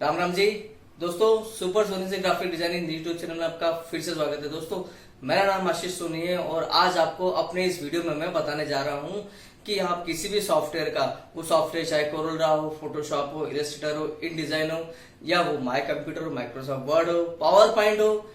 राम राम जी। दोस्तों, सुपर सोनी से graphic designing YouTube channel में आपका फिर से स्वागत है। दोस्तों, मेरा नाम आशीष सोनी है और आज आपको अपने इस वीडियो में मैं बताने जा रहा हूं कि आप किसी भी सॉफ्टवेयर का, वो सॉफ्टवेयर चाहे कोरोला हो, फोटोशॉप हो, इलस्ट्रेटर हो, इन डिजाइन हो, या वो माई कंप्यूटर हो, माइक्रोसॉफ्ट वर्ड हो, पावर पॉइंट हो,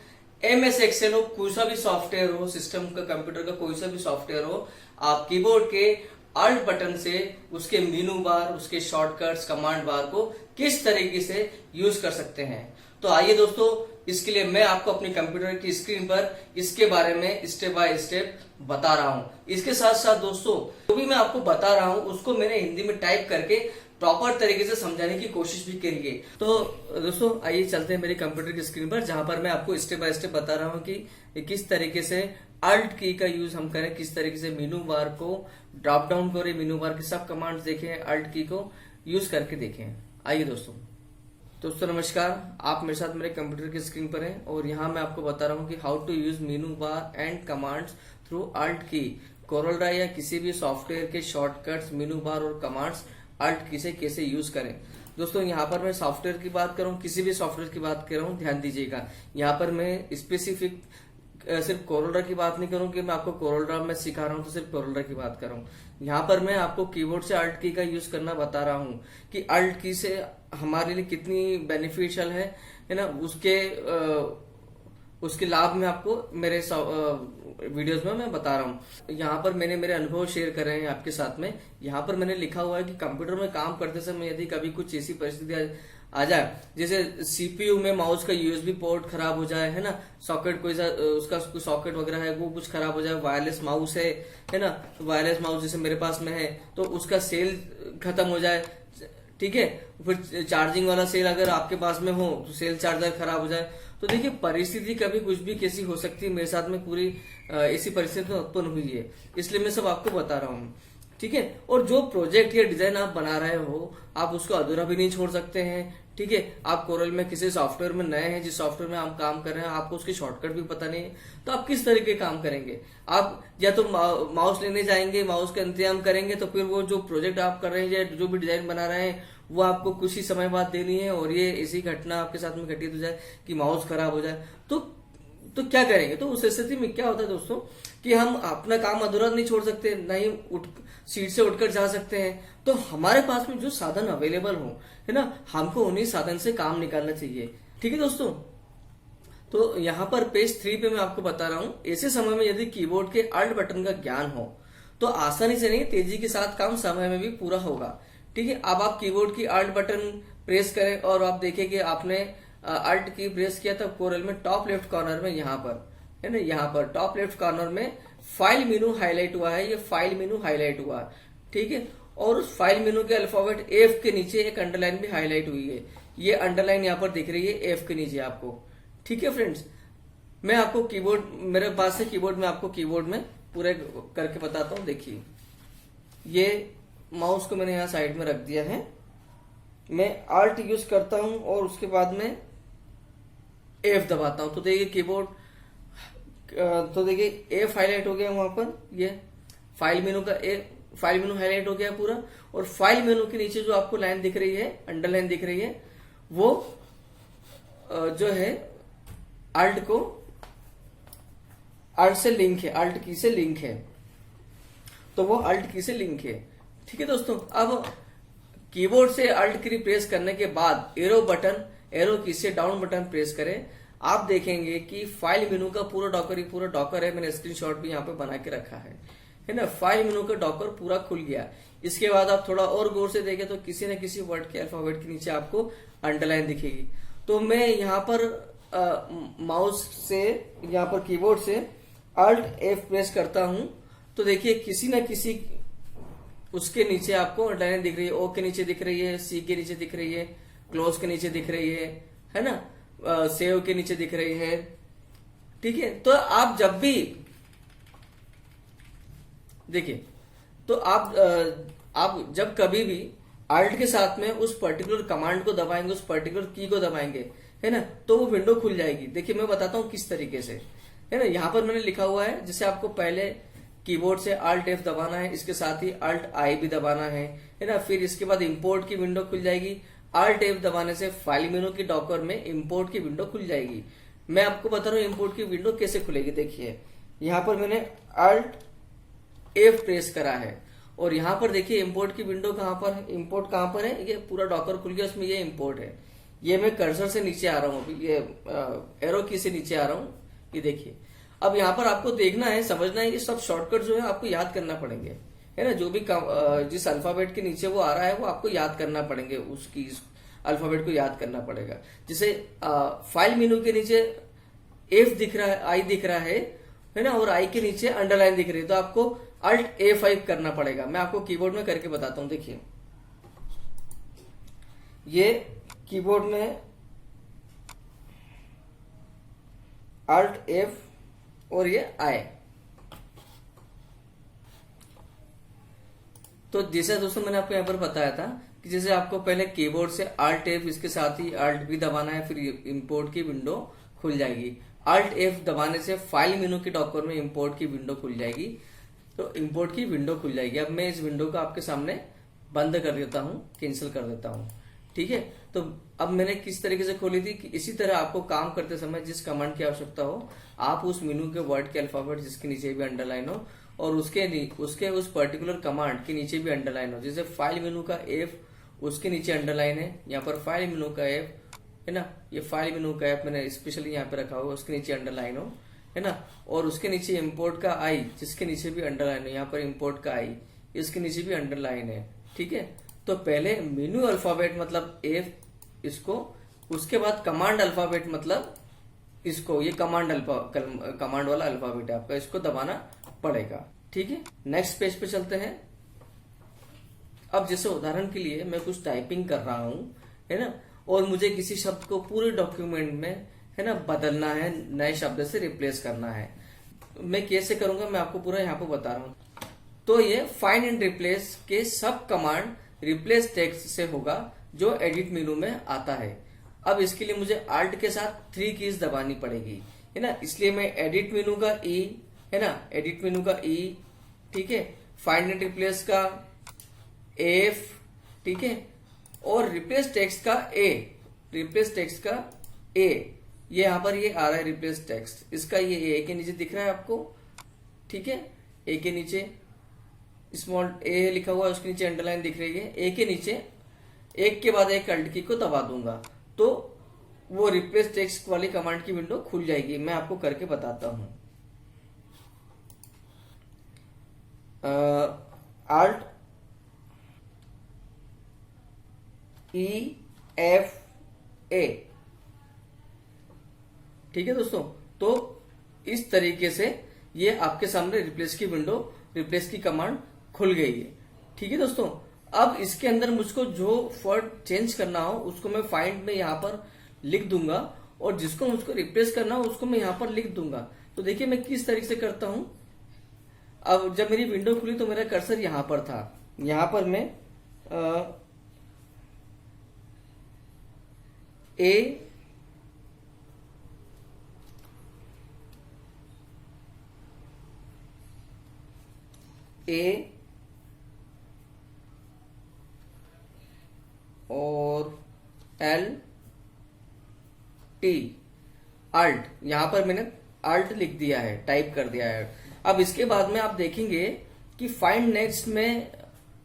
MS एक्सेल हो, कोई सा भी सॉफ्टवेयर हो, सिस्टम का, कंप्यूटर का कोई सा भी सॉफ्टवेयर हो, आप कीबोर्ड के अल्ट बटन से उसके मेनू बार, उसके शॉर्टकट्स, कमांड बार को किस तरीके से यूज कर सकते हैं। तो आइए दोस्तों, इसके लिए मैं आपको अपनी कंप्यूटर की स्क्रीन पर इसके बारे में स्टेप बाय स्टेप बता रहा हूं। इसके साथ साथ दोस्तों, जो भी मैं आपको बता रहा हूं उसको मैंने हिंदी में टाइप करके प्रॉपर तरीके से समझाने की कोशिश भी करी है। तो दोस्तों, आइए चलते हैं मेरी कंप्यूटर की स्क्रीन पर, जहां पर मैं आपको स्टेप बाय स्टेप बता रहा हूं कि किस तरीके से अल्ट की का यूज हम करें, किस तरीके से मेनू बार को ड्रॉप डाउन करें, मेनू बार के सब कमांड्स देखें, अल्ट की को यूज करके देखें। आइए दोस्तों नमस्कार। आप मेरे साथ मेरे कंप्यूटर की स्क्रीन पर हैं और यहाँ मैं आपको बता रहा हूँ कि how to use menu bar and commands through alt key. कोरोला या किसी भी सॉफ्टवेयर के शॉर्टकट्स, मेनू बार और कमांड्स अल्ट की से कैसे यूज करें। दोस्तों, यहाँ पर मैं सॉफ्टवेयर की बात कर रहा हूँ, किसी भी सॉफ्टवेयर की बात कर रहा हूँ, ध्यान दीजिएगा। यहाँ पर मैं स्पेसिफिक सिर्फ कोरोला की बात नहीं करूं कि मैं आपको कोरोला में सिखा रहा हूं तो सिर्फ कोरोला की बात करूं। यहाँ पर मैं आपको कीबोर्ड से अल्ट की का यूज करना बता रहा हूं कि अल्ट की से हमारे लिए कितनी बेनिफिशियल है ना। उसके लाभ में आपको मेरे वीडियोस में मैं बता रहा हूँ। यहाँ पर मैंने मेरे अनुभव शेयर कर रहे हैं आपके साथ में। यहाँ पर मैंने लिखा हुआ है कि कंप्यूटर में काम करते समय यदि कभी कुछ ऐसी परिस्थिति आ जाए, जैसे सीपीयू में माउस का यूएसबी पोर्ट खराब हो जाए, है ना, सॉकेट कोई उसका कोई सॉकेट वगैरह है वो कुछ खराब हो जाए, वायरलेस माउस है ना, वायरलेस माउस जैसे मेरे पास में है तो उसका सेल खत्म हो जाए, ठीक है, फिर चार्जिंग वाला सेल अगर आपके पास में हो तो सेल चार्जर खराब हो जाए, तो देखिए परिस्थिति कभी कुछ भी कैसी हो सकती है। मेरे साथ में पूरी ऐसी परिस्थिति उत्पन्न हुई है, इसलिए मैं सब आपको बता रहा हूँ, ठीक है। और जो प्रोजेक्ट या डिजाइन आप बना रहे हो, आप उसको अधूरा भी नहीं छोड़ सकते हैं, ठीक है। आप कोरल में किसी सॉफ्टवेयर में नए हैं, जिस सॉफ्टवेयर में आप काम कर रहे हैं आपको उसके शॉर्टकट भी पता नहीं है, तो आप किस तरीके काम करेंगे। आप या तो माउस लेने जाएंगे, माउस का इंतजाम करेंगे, तो फिर वो जो प्रोजेक्ट आप कर रहे हैं या जो भी डिजाइन बना रहे हैं वो आपको कुछ ही समय बाद देनी है, और ये ऐसी घटना आपके साथ में घटित हो जाए कि माउस खराब हो जाए, तो क्या करेंगे। तो उस स्थिति में क्या होता है दोस्तों कि हम अपना काम अधूरा नहीं छोड़ सकते, नहीं सीट से उठकर जा सकते हैं। तो हमारे पास में जो साधन अवेलेबल हो, है ना, हमको उन्हीं साधन से काम निकालना चाहिए, ठीक है दोस्तों। तो यहाँ पर पेज 3 पे मैं आपको बता रहा हूँ, ऐसे समय में यदि कीबोर्ड के अल्ट बटन का ज्ञान हो तो आसानी से नहीं, तेजी के साथ काम समय में भी पूरा होगा, ठीक है। अब आप कीबोर्ड की अल्ट बटन प्रेस करें और आप देखें कि आपने अल्ट की प्रेस किया तब कोरल में टॉप लेफ्ट कॉर्नर में यहाँ पर, है ना, यहाँ पर टॉप लेफ्ट कॉर्नर में फाइल मेनू हाईलाइट हुआ है, ये फाइल मेनू हाईलाइट हुआ है, ठीक है। और उस फाइल मेनू के अल्फाबेट F के नीचे एक अंडरलाइन भी हाईलाइट हुई है, ये अंडरलाइन यहाँ पर दिख रही है F के नीचे आपको, ठीक है फ्रेंड्स। मैं आपको कीबोर्ड, मेरे पास से कीबोर्ड में आपको कीबोर्ड में पूरे करके बताता हूँ। देखिए, ये माउस को मैंने यहाँ साइड में रख दिया है, मैं अल्ट यूज करता हूं और उसके बाद में F दबाता हूं, तो देखिए कीबोर्ड, तो देखिए F हाईलाइट हो गया वहां पर, ये फाइल मेनू का फाइल मेनू हाईलाइट हो गया पूरा। और फाइल मेनू के नीचे जो आपको लाइन दिख रही है, अंडरलाइन दिख रही है, वो जो है अल्ट को, अल्ट से लिंक है, अल्ट की से लिंक है, तो वो अल्ट की से लिंक है, ठीक है दोस्तों। अब कीबोर्ड से अल्ट की प्रेस करने के बाद एरो की से डाउन बटन प्रेस करें, आप देखेंगे कि फाइल मेनू का पूरा डॉकर है। मैंने स्क्रीनशॉट भी यहाँ पे बना के रखा है ना। फाइल मेनू का डॉकर पूरा खुल गया। इसके बाद आप थोड़ा और गौर से देखें तो किसी न किसी वर्ड के अल्फाबेट के नीचे आपको अंडरलाइन दिखेगी। तो मैं यहाँ पर माउस से, यहाँ पर कीबोर्ड से अल्ट F प्रेस करता हूं, तो देखिए किसी न किसी उसके नीचे आपको अंडरलाइन दिख रही है, O के नीचे दिख रही है, C के नीचे दिख रही है, क्लोज के नीचे दिख रही है ना, सेव के नीचे दिख रही है, ठीक है। तो आप जब भी देखिए, तो आप जब कभी भी अल्ट के साथ में उस पर्टिकुलर कमांड को दबाएंगे, उस पर्टिकुलर की को दबाएंगे, है ना, तो वो विंडो खुल जाएगी। देखिए मैं बताता हूं किस तरीके से, है ना। यहाँ पर मैंने लिखा हुआ है, जैसे आपको पहले कीबोर्ड से Alt F दबाना है, इसके साथ ही Alt I भी दबाना है ना। फिर इसके बाद इंपोर्ट की विंडो खुल जाएगी, Alt F दबाने से फाइल मेनू की डॉकर में इंपोर्ट की विंडो खुल जाएगी। मैं आपको बता रहा हूँ इंपोर्ट की विंडो कैसे खुलेगी। देखिए यहाँ पर मैंने Alt F प्रेस करा है और यहाँ पर देखिए इंपोर्ट की विंडो कहाँ पर है, इंपोर्ट कहाँ पर है, ये पूरा डॉकर खुल गया, उसमें ये इंपोर्ट है। ये मैं कर्सर से नीचे आ रहा हूँ, अभी ये एरो की से नीचे आ रहा हूँ, ये देखिए। अब यहाँ पर आपको देखना है, समझना है, ये सब शॉर्टकट जो है आपको याद करना पड़ेंगे, है ना। जो भी जिस अल्फाबेट के नीचे वो आ रहा है वो आपको याद करना पड़ेंगे, उसकी अल्फाबेट को याद करना पड़ेगा। जैसे फाइल मेनू के नीचे एफ दिख रहा है, आई दिख रहा है ना, और आई के नीचे अंडरलाइन दिख रही है, तो आपको Alt A5 करना पड़ेगा। मैं आपको कीबोर्ड में करके बताता हूं। देखिए ये कीबोर्ड में Alt F और ये I। तो जैसे दोस्तों मैंने आपको यहाँ पर बताया था कि जैसे आपको पहले कीबोर्ड से Alt F, इसके साथ ही Alt भी दबाना है, फिर इंपोर्ट की विंडो खुल जाएगी। Alt F दबाने से फाइल मेनू के डॉकर में इंपोर्ट की विंडो खुल जाएगी, तो इंपोर्ट की विंडो खुल जाएगी। अब मैं इस विंडो को आपके सामने बंद कर देता हूं, कैंसिल कर देता हूं, ठीक है। तो अब मैंने किस तरीके से खोली थी कि इसी तरह आपको काम करते समय जिस कमांड की आवश्यकता हो, आप उस मेनू के वर्ड के अल्फाबेट जिसके नीचे भी अंडरलाइन हो और उसके उस पर्टिकुलर कमांड के नीचे भी अंडरलाइन हो। जैसे फाइल मेनू का एफ, उसके नीचे अंडरलाइन है, यहाँ पर फाइल मेनू का एफ है ना, ये फाइल मेनू का एफ मैंने स्पेशली यहाँ पे रखा हुआ, उसके नीचे अंडरलाइन हो, है ना। और उसके नीचे इंपोर्ट का आई, जिसके नीचे भी अंडरलाइन है, यहाँ पर इंपोर्ट का आई, इसके नीचे भी अंडरलाइन है, ठीक है। तो पहले मेनू अल्फाबेट मतलब एफ, इसको, उसके बाद कमांड अल्फाबेट मतलब इसको, ये कमांड वाला अल्फाबेट है आपका, इसको दबाना पड़ेगा, ठीक है। नेक्स्ट पेज पे चलते हैं। अब जैसे उदाहरण के लिए मैं कुछ टाइपिंग कर रहा हूं, है ना, और मुझे किसी शब्द को पूरे डॉक्यूमेंट में, है ना, बदलना है, नए शब्द से रिप्लेस करना है। मैं कैसे करूंगा मैं आपको पूरा यहाँ पे बता रहा हूं। तो ये फाइंड एंड रिप्लेस के सब कमांड रिप्लेस टेक्स्ट से होगा जो एडिट मेनू में आता है। अब इसके लिए मुझे Alt के साथ 3 कीज दबानी पड़ेगी, है ना। इसलिए मैं एडिट मेनू का E, है ना, एडिट मेनू का E, ठीक है, फाइंड एंड रिप्लेस का F, ठीक है, और रिप्लेस टेक्स्ट का A, रिप्लेस टेक्स्ट का A, ये यहां पर ये आ रहा है रिप्लेस टेक्स्ट, इसका ये ए के नीचे दिख रहा है आपको, ठीक है। ए के नीचे स्मॉल ए लिखा हुआ है, उसके नीचे अंडरलाइन दिख रही है। ए के नीचे एक के बाद एक अल्ट की को दबा दूंगा तो वो रिप्लेस टेक्स्ट वाली कमांड की विंडो खुल जाएगी। मैं आपको करके बताता हूं। Alt E F A, ठीक है दोस्तों। तो इस तरीके से ये आपके सामने रिप्लेस की विंडो, रिप्लेस की कमांड खुल गई है, ठीक है दोस्तों। अब इसके अंदर मुझको जो वर्ड चेंज करना हो उसको मैं फाइंड में यहाँ पर लिख दूंगा और जिसको मुझको रिप्लेस करना हो उसको मैं यहाँ पर लिख दूंगा। तो देखिए मैं किस तरीके से करता हूं। अब जब मेरी विंडो खुली तो मेरा कर्सर यहां पर था, यहां पर मैं ए और एल टी अल्ट, यहां पर मैंने अल्ट लिख दिया है, टाइप कर दिया है। अब इसके बाद में आप देखेंगे कि फाइंड नेक्स्ट में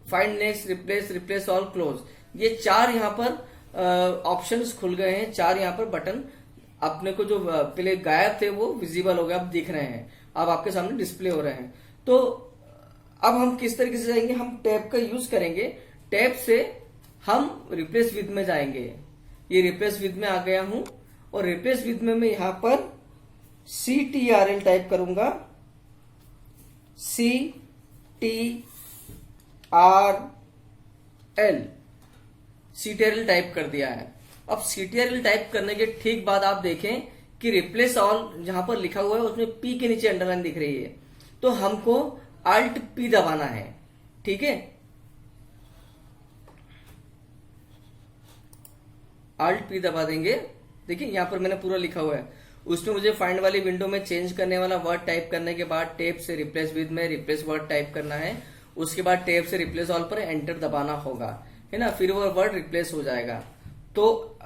find next, replace, replace all, close, ये 4 यहां पर ऑप्शंस खुल गए हैं। 4 यहां पर बटन अपने को जो पहले गायब थे वो विजिबल हो गए, अब दिख रहे हैं, अब आपके सामने डिस्प्ले हो रहे हैं। तो अब हम किस तरीके से जाएंगे, हम टैब का यूज करेंगे। टैब से हम रिप्लेस विद में जाएंगे। ये रिप्लेस विद में आ गया हूं और रिप्लेस विद में मैं यहां पर CTRL टाइप करूंगा, CTRL टाइप कर दिया है। अब CTRL टाइप करने के ठीक बाद आप देखें कि रिप्लेस ऑल जहां पर लिखा हुआ है उसमें P के नीचे अंडरलाइन दिख रही है, तो हमको Alt P दबाना है, ठीक है। Alt P दबा देंगे। देखिए यहां पर मैंने पूरा लिखा हुआ है, उसमें मुझे फाइंड वाली विंडो में चेंज करने वाला वर्ड टाइप करने के बाद टैब से रिप्लेस विद में रिप्लेस वर्ड टाइप करना है। उसके बाद टैब से रिप्लेस ऑल पर एंटर दबाना होगा, है ना, फिर वो वर्ड रिप्लेस हो जाएगा। तो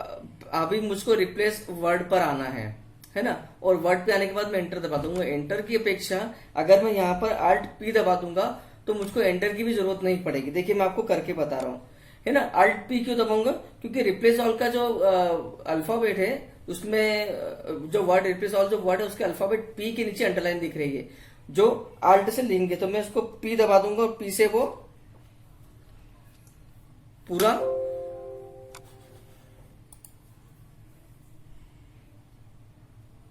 अभी मुझको रिप्लेस वर्ड पर आना है ना। और वर्ड पे आने के बाद मैं एंटर दबा दूंगा। एंटर की अपेक्षा अगर मैं यहाँ पर Alt P दबा दूंगा तो मुझको एंटर की भी जरूरत नहीं पड़ेगी। देखिए मैं आपको करके बता रहा हूँ, है ना। Alt P क्यों दबाऊंगा? क्योंकि रिप्लेस ऑल का जो अल्फाबेट है उसमें जो वर्ड रिप्लेस ऑल जो वर्ड है उसके अल्फाबेट P के नीचे अंडरलाइन दिख रही है जो Alt से लेंगे। तो मैं उसको P दबा दूंगा और P से वो पूरा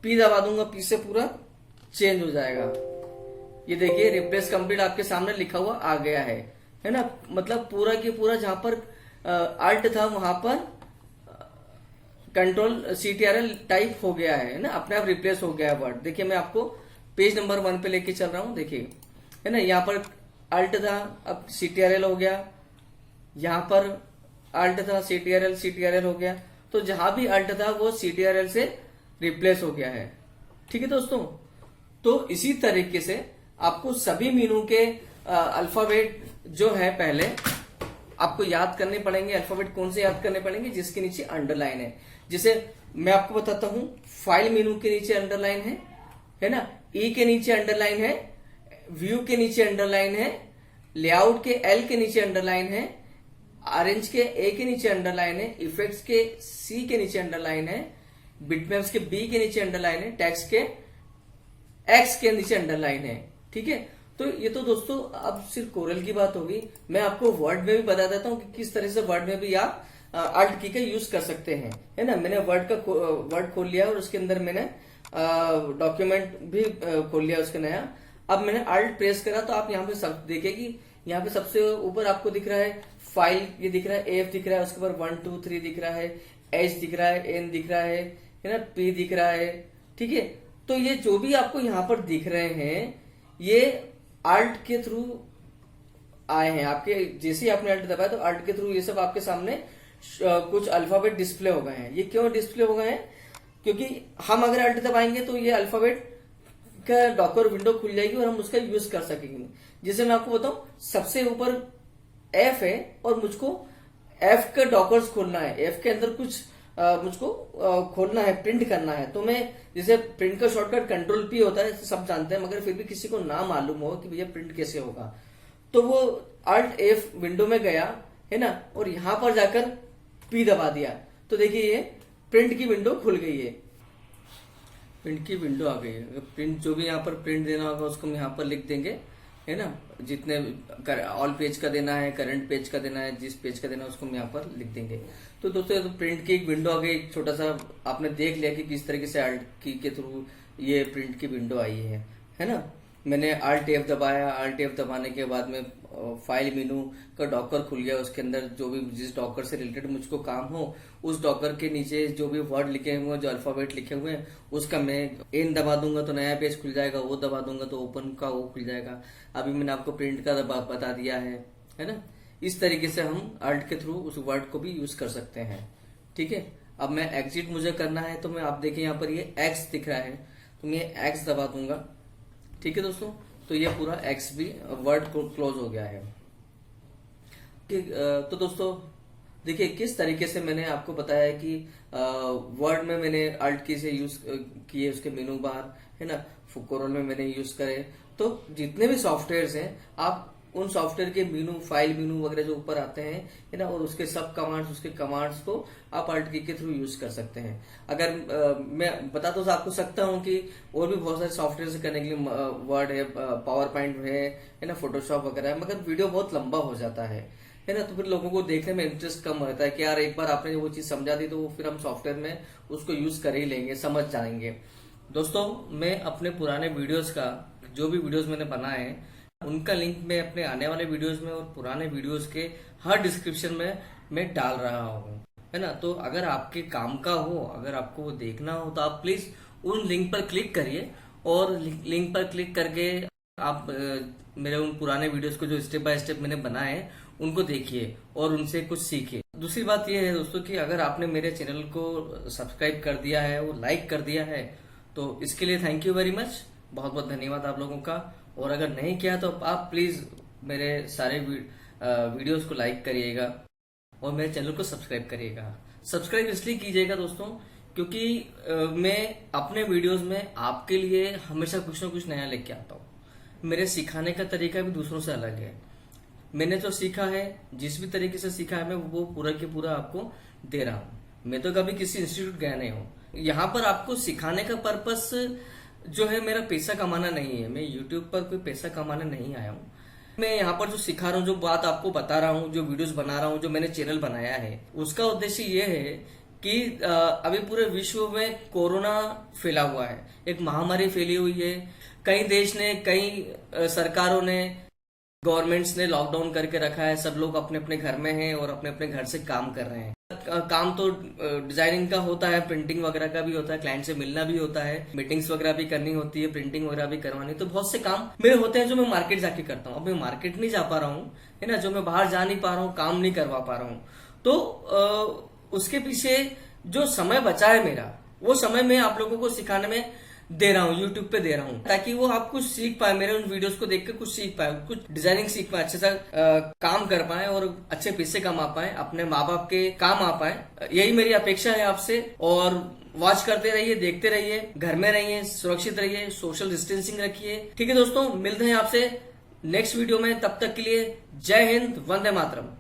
P दबा दूंगा, P से पूरा चेंज हो जाएगा। ये देखिए रिप्लेस कंप्लीट आपके सामने लिखा हुआ आ गया है ना। मतलब पूरा के पूरा जहां पर Alt था वहां पर कंट्रोल CTRL टाइप हो गया है ना, अपने आप रिप्लेस हो गया है वर्ड। देखिए मैं आपको पेज नंबर 1 पे लेके चल रहा हूं, देखिए है ना। यहाँ पर Alt था, अब CTRL हो गया। यहाँ पर Alt था, CTRL हो गया। तो जहां भी Alt था वो CTRL से रिप्लेस हो गया है। ठीक है दोस्तों, तो इसी तरीके से आपको सभी मीनू के अल्फाबेट जो है पहले आपको याद करने पड़ेंगे। अल्फाबेट कौन से याद करने पड़ेंगे? जिसके नीचे अंडरलाइन है। जैसे मैं आपको बताता हूं, फाइल मेनू के नीचे अंडरलाइन है ना, ई के नीचे अंडरलाइन है, व्यू के नीचे अंडरलाइन है, लेआउट के एल के नीचे अंडरलाइन है, ऑरेंज के ए के नीचे अंडरलाइन है, इफेक्ट्स के सी के नीचे अंडरलाइन है, बिटमैप्स के बी के नीचे अंडरलाइन है, टेक्स्ट के एक्स के नीचे अंडरलाइन है। ठीक है, तो ये तो दोस्तों अब सिर्फ कोरल की बात होगी। मैं आपको वर्ड में भी बता देता हूँ कि किस तरह से वर्ड में भी आप Alt की का यूज कर सकते हैं, है ना। मैंने वर्ड खोल लिया और उसके अंदर मैंने डॉक्यूमेंट भी खोल लिया उसका नया। अब मैंने Alt प्रेस करा तो आप यहाँ पे सब देखिए कि यहाँ पे सबसे ऊपर आपको दिख रहा है फाइल, ये दिख रहा है, AF दिख रहा है, उसके बाद 1 2 3 दिख रहा है, H दिख रहा है, N दिख रहा है ना, P दिख रहा है। ठीक है, तो ये जो भी आपको यहाँ पर दिख रहे हैं ये Alt के थ्रू आए हैं आपके। जैसे ही आपने Alt दबाया तो Alt के थ्रू ये सब आपके सामने कुछ अल्फाबेट डिस्प्ले हो गए हैं। ये क्यों डिस्प्ले हो गए हैं? क्योंकि हम अगर Alt दबाएंगे तो ये अल्फाबेट का डॉकर विंडो खुल जाएगी और हम उसका यूज कर सकेंगे। जैसे मैं आपको बताऊं, सबसे ऊपर F है और मुझको F का डॉकर्स खोलना है। F के अंदर कुछ मुझको खोलना है, प्रिंट करना है। तो मैं जैसे प्रिंट का शॉर्टकट Ctrl P होता है, सब जानते हैं, मगर फिर भी किसी को ना मालूम हो कि भैया प्रिंट कैसे होगा, तो वो Alt F विंडो में गया है ना, और यहां पर जाकर P दबा दिया तो देखिए ये प्रिंट की विंडो खुल गई है। प्रिंट की विंडो आ गई है। प्रिंट जो भी यहाँ पर प्रिंट देना होगा उसको हम यहाँ पर लिख देंगे, है ना। जितने ऑल पेज का देना है, करंट पेज का देना है, जिस पेज का देना है उसको हम यहाँ पर लिख देंगे। तो दोस्तों तो प्रिंट की एक विंडो आ गई। छोटा सा आपने देख लिया कि किस तरीके से Alt की के थ्रू ये प्रिंट की विंडो आई है ना। मैंने Alt F दबाया, Alt F दबाने के बाद में फाइल मेनू का डॉकर खुल गया। उसके अंदर जो भी जिस डॉकर से रिलेटेड मुझको काम हो उस डॉकर के नीचे जो भी वर्ड लिखे हुए हैं, जो अल्फाबेट लिखे हुए हैं, उसका मैं एन दबा दूंगा तो नया पेज खुल जाएगा, वो दबा दूंगा तो ओपन का वो खुल जाएगा। अभी मैंने आपको प्रिंट का बता दिया है ना। इस तरीके से हम Alt के थ्रू उस वर्ड को भी यूज कर सकते हैं। ठीक है, अब मैं एग्जिट मुझे करना है तो मैं आप देखिए यहाँ पर ये X दिख रहा है तो मैं X दबा दूंगा। ठीक है दोस्तों, तो ये पूरा X भी वर्ड क्लोज हो गया है। ठीक, तो दोस्तों देखिए किस तरीके से मैंने आपको बताया कि वर्ड में मैंने Alt की से यूज किए उसके मेनू बार, है ना। कोरल में मैंने यूज करे। तो जितने भी सॉफ्टवेयर्स हैं आप उन सॉफ्टवेयर के मेनू, फाइल मेनू वगैरह जो ऊपर आते हैं, है ना, और उसके सब कमांड्स, उसके कमांड्स को आप Alt की के थ्रू यूज कर सकते हैं। अगर मैं बता तो आपको सकता हूं कि और भी बहुत सारे सॉफ्टवेयर से करने के लिए वर्ड है, पावर पॉइंट है ना, फोटोशॉप वगैरह है, मगर वीडियो बहुत लंबा हो जाता है ना। तो फिर लोगों को देखने में इंटरेस्ट कम रहता है कि यार एक बार आपने वो चीज समझा दी तो फिर हम सॉफ्टवेयर में उसको यूज कर ही लेंगे, समझ जाएंगे। दोस्तों मैं अपने पुराने वीडियोस का, जो भी वीडियोस मैंने बनाए हैं उनका लिंक मैं अपने आने वाले वीडियोस में और पुराने वीडियोस के हर डिस्क्रिप्शन में मैं डाल रहा हूँ, है ना। तो अगर आपके काम का हो, अगर आपको वो देखना हो तो आप प्लीज उन लिंक पर क्लिक करिए और लिंक पर क्लिक करके आप मेरे उन पुराने वीडियोस को जो स्टेप बाय स्टेप मैंने बनाए हैं उनको देखिए और उनसे कुछ सीखिए। दूसरी बात यह है दोस्तों कि अगर आपने मेरे चैनल को सब्सक्राइब कर दिया है और लाइक कर दिया है तो इसके लिए थैंक यू वेरी मच, बहुत बहुत धन्यवाद आप लोगों का। और अगर नहीं किया तो आप प्लीज मेरे सारे वीडियोस को लाइक करिएगा और मेरे चैनल को सब्सक्राइब करिएगा। सब्सक्राइब इसलिए कीजिएगा दोस्तों, क्योंकि मैं अपने वीडियोस में आपके लिए हमेशा कुछ ना कुछ नया लेके आता हूँ। मेरे सिखाने का तरीका भी दूसरों से अलग है। मैंने जो सीखा है, जिस भी तरीके से सीखा है, मैं वो पूरा के पूरा आपको दे रहा हूँ। मैं तो कभी किसी इंस्टीट्यूट गया नहीं हूँ। यहाँ पर आपको सिखाने का पर्पस जो है, मेरा पैसा कमाना नहीं है। मैं यूट्यूब पर कोई पैसा कमाने नहीं आया हूँ। मैं यहाँ पर जो सिखा रहा हूँ, जो बात आपको बता रहा हूँ, जो वीडियोस बना रहा हूँ, जो मैंने चैनल बनाया है, उसका उद्देश्य ये है कि अभी पूरे विश्व में कोरोना फैला हुआ है, एक महामारी फैली हुई है। कई देश ने, कई सरकारों ने, गवर्नमेंट्स ने लॉकडाउन करके रखा है। सब लोग अपने अपने घर में हैं और अपने अपने घर से काम कर रहे हैं। काम तो डिजाइनिंग का होता है, प्रिंटिंग वगैरह का भी होता है, क्लाइंट से मिलना भी होता है, मीटिंग्स वगैरह भी करनी होती है, प्रिंटिंग वगैरह भी करवानी, तो बहुत से काम मेरे होते हैं जो मैं मार्केट जाके करता हूँ। अब मैं मार्केट नहीं जा पा रहा हूँ, है ना, जो मैं बाहर जा नहीं पा रहा हूँ, काम नहीं करवा पा रहा हूँ, तो उसके पीछे जो समय बचा है मेरा, वो समय मैं आप लोगों को सिखाने में दे रहा हूँ, यूट्यूब पे दे रहा हूँ, ताकि वो आप कुछ सीख पाए, मेरे उन वीडियोस को देख के कुछ सीख पाए, कुछ डिजाइनिंग सीख पाए, अच्छे से काम कर पाए और अच्छे पैसे कमा पाए, अपने माँ बाप के काम आ पाए। यही मेरी अपेक्षा है आपसे। और वॉच करते रहिए, देखते रहिए, घर में रहिए, सुरक्षित रहिए, सोशल डिस्टेंसिंग रखिए। ठीक है दोस्तों, मिलते हैं आपसे नेक्स्ट वीडियो में। तब तक के लिए जय हिंद, वंदे मातरम।